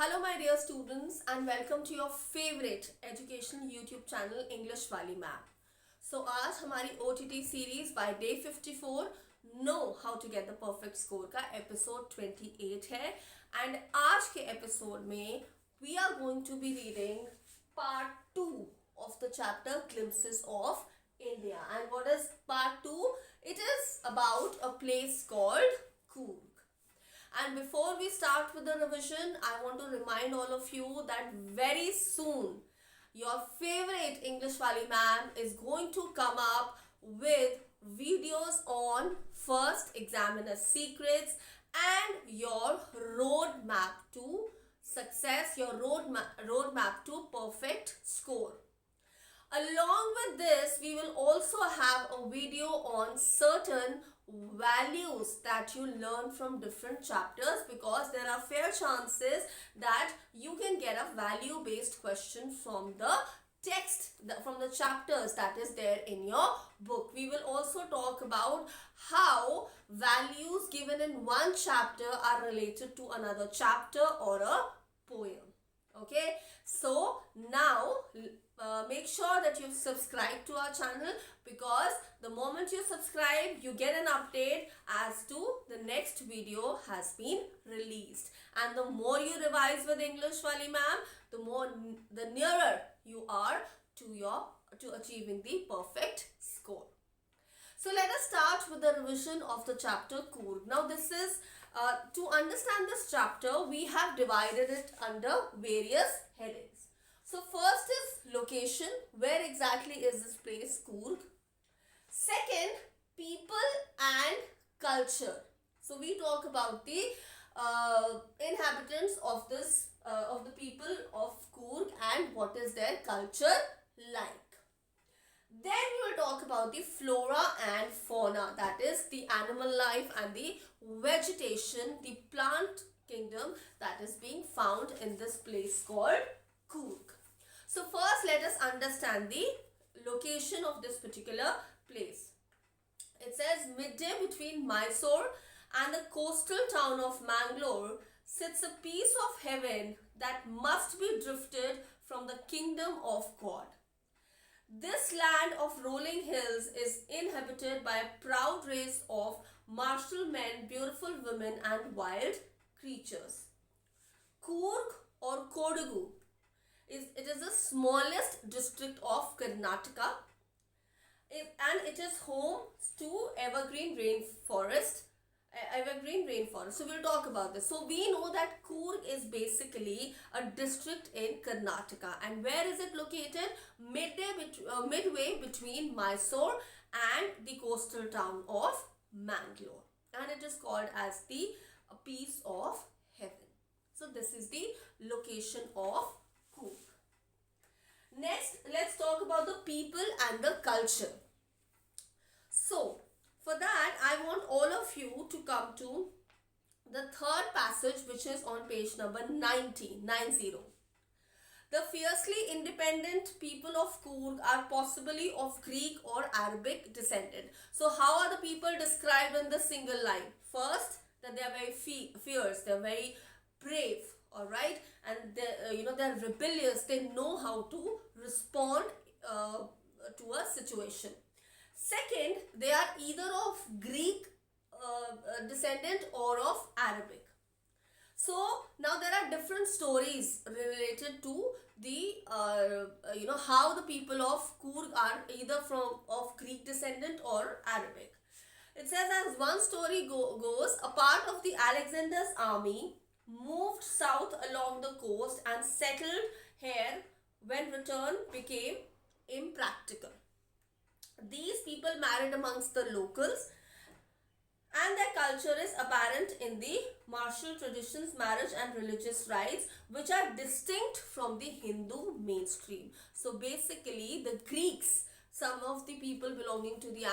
Hello my dear students and welcome to your favorite education YouTube channel English वाली ma'am. So आज हमारी OTT series by day 54 Know how to get the perfect score का episode 28 है and आज के episode में we are going to be reading part 2 of the chapter Glimpses of India. And what is part 2? It is about a place called Coorg. And before we start with the revision, I want to remind all of you that very soon your favorite English Wali ma'am is going to come up with videos on first examiner secrets and your roadmap to success, your roadmap to perfect score. Along with this, we will also have a video on certain values that you learn from different chapters, because there are fair chances that you can get a value based question from the text, from the chapters that is there in your book. We will also talk about how values given in one chapter are related to another chapter or a poem. Okay, so now make sure that you subscribe to our channel, because the moment you subscribe you get an update as to the next video has been released. And the more you revise with English Wali ma'am, the nearer you are to achieving the perfect score. So let us start with the revision of the chapter Coorg. Now this is to understand this chapter, we have divided it under various headings. So first is location. Where exactly is this place Coorg? Second, people and culture. So we talk about the inhabitants of the people of Coorg and what is their culture like. Then we will talk about the flora and fauna, that is the animal life and the vegetation, the plant kingdom that is being found in this place called Coorg. So first let us understand the location of this particular place. It says midday between Mysore and the coastal town of Mangalore sits a piece of heaven that must be drifted from the kingdom of God. This land of rolling hills is inhabited by a proud race of martial men, beautiful women and wild creatures. Coorg or Kodagu is the smallest district of Karnataka, and it is home to evergreen rainforest. So we'll talk about this. So we know that Coorg is basically a district in Karnataka, and where is it located? Midway between Mysore and the coastal town of Mangalore, and it is called as the piece of heaven. So this is the location of Coorg. Next, let's talk about the people and the culture. So for that, I want all of you to come to the third passage, which is on page number 90. The fiercely independent people of Coorg are possibly of Greek or Arabic descent. So how are the people described in the single line? First, that they are very fierce, they are very brave, alright, and they're rebellious, they know how to respond to a situation. Second, they are either of Greek descendant or of Arabic. So now there are different stories related to the how the people of Coorg are either of Greek descendant or Arabic. It says, as one story goes, a part of the Alexander's army moved south along the coast and settled here when return became impractical. These people married amongst the locals, and their culture is apparent in the martial traditions, marriage and religious rites, which are distinct from the Hindu mainstream. So basically the Greeks, some of the people belonging to the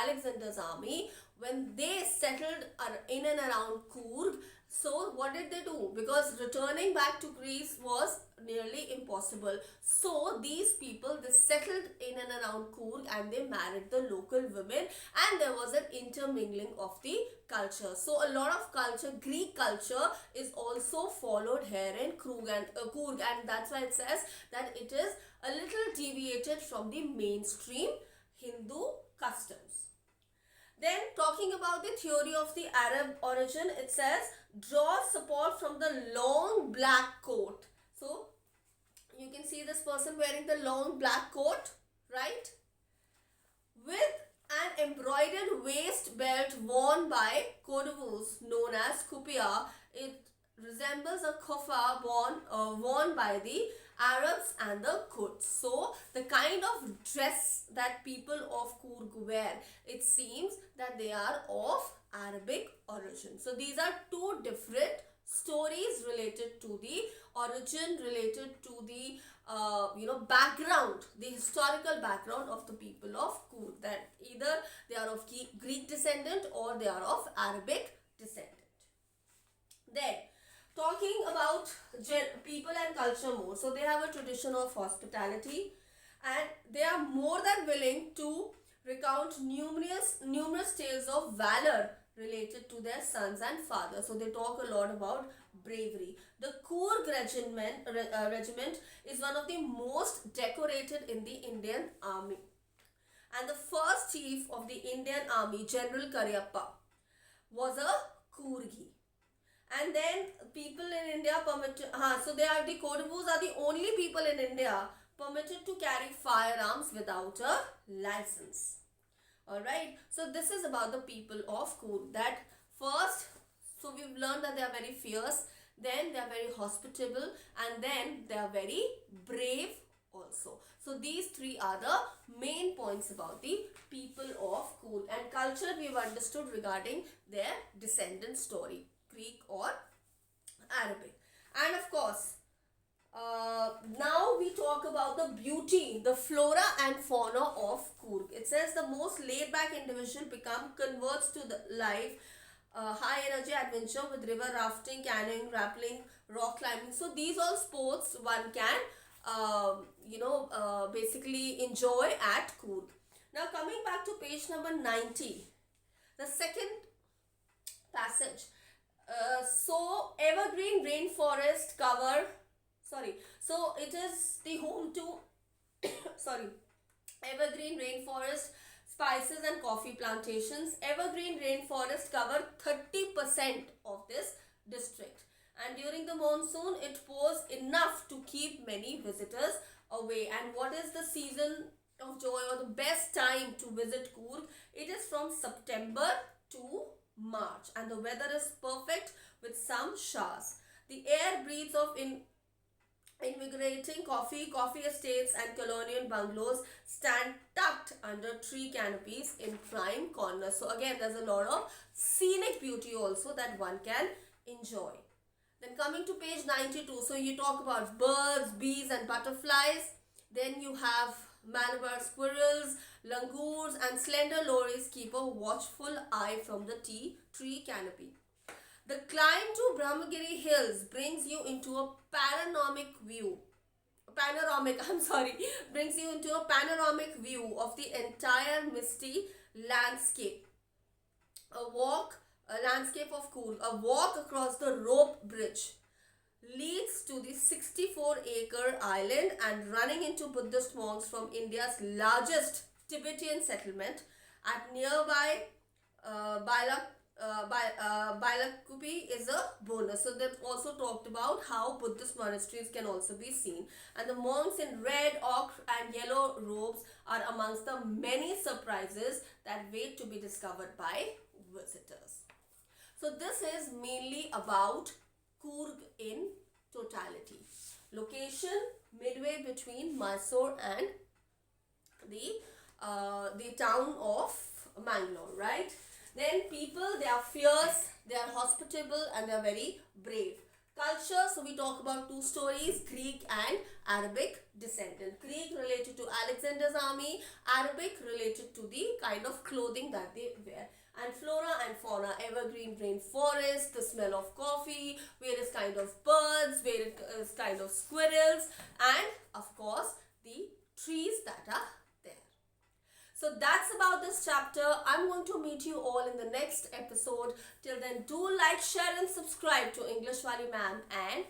Alexander's army, when they settled in and around Coorg, So what did they do? Because returning back to Greece was nearly impossible. So these people, they settled in and around Coorg and they married the local women, and there was an intermingling of the culture. So a lot of culture, Greek culture, is also followed here in Coorg, and that's why it says that it is a little deviated from the mainstream Hindu customs. Then talking about the theory of the Arab origin, it says draw support from the long black coat. So you can see this person wearing the long black coat, right? With an embroidered waist belt worn by Kodavus known as kupia. It resembles a kufa worn by the Arabs and the Kurds. So the kind of dress that people of Coorg wear, it seems that they are of Arabic origin. So these are two different stories related to the origin, related to the background, the historical background of the people of Coorg, that either they are of Greek descendant or they are of Arabic descendant. Then talking about people and culture more, so they have a tradition of hospitality, and they are more than willing to recount numerous tales of valor related to their sons and fathers. So they talk a lot about bravery. The Coorg regiment is one of the most decorated in the Indian army, and the first chief of the Indian army, General Karyappa, was a Coorgi. And then people in India so they are the Kodavus are the only people in India permitted to carry firearms without a license. Alright, so this is about the people of Coorg. That first, so we've learned that they are very fierce, then they are very hospitable, and then they are very brave also. So these three are the main points about the people of Coorg. And culture we've understood regarding their descendant story, Greek or Arabic. And of course, now we talk about the beauty, the flora and fauna of Coorg. It says the most laid back individual converts to the life, high energy adventure with river rafting, canoeing, rappelling, rock climbing. So these all sports one can basically enjoy at Coorg. Now coming back to page number 90, the second passage. So evergreen rainforest cover, so it is the home to evergreen rainforest, spices and coffee plantations. Evergreen rainforest cover 30% of this district, and during the monsoon it pours enough to keep many visitors away. And what is the season of joy or the best time to visit Coorg? It is from September to March, and the weather is perfect with some showers. The air breathes of invigorating coffee estates and colonial bungalows stand tucked under tree canopies in prime corners. So again, there's a lot of scenic beauty also that one can enjoy. Then coming to page 92, so you talk about birds, bees and butterflies. Then you have Malabar squirrels, langurs and slender lories keep a watchful eye from the tree canopy. The climb to Brahmagiri Hills brings you into a brings you into a panoramic view of the entire misty landscape. A landscape of Coorg. A walk across the rope bridge leads to the 64-acre island and running into Buddhist monks from India's largest Tibetan settlement at nearby Bailakupi is a bonus. So they've also talked about how Buddhist monasteries can also be seen, and the monks in red, ochre and yellow robes are amongst the many surprises that wait to be discovered by visitors. So this is mainly about Coorg in totality. Location midway between Mysore and the town of Mangalore, right? Then people, they are fierce, they are hospitable and they are very brave. Culture, so we talk about two stories, Greek and Arabic descendant. Greek related to Alexander's army, Arabic related to the kind of clothing that they wear. And flora and fauna, evergreen rainforest, the smell of coffee, various kind of birds, various kind of squirrels, and of course the trees that are there. So that's about this chapter. I'm going to meet you all in the next episode. Till then, do like, share and subscribe to English Valley Ma'am, and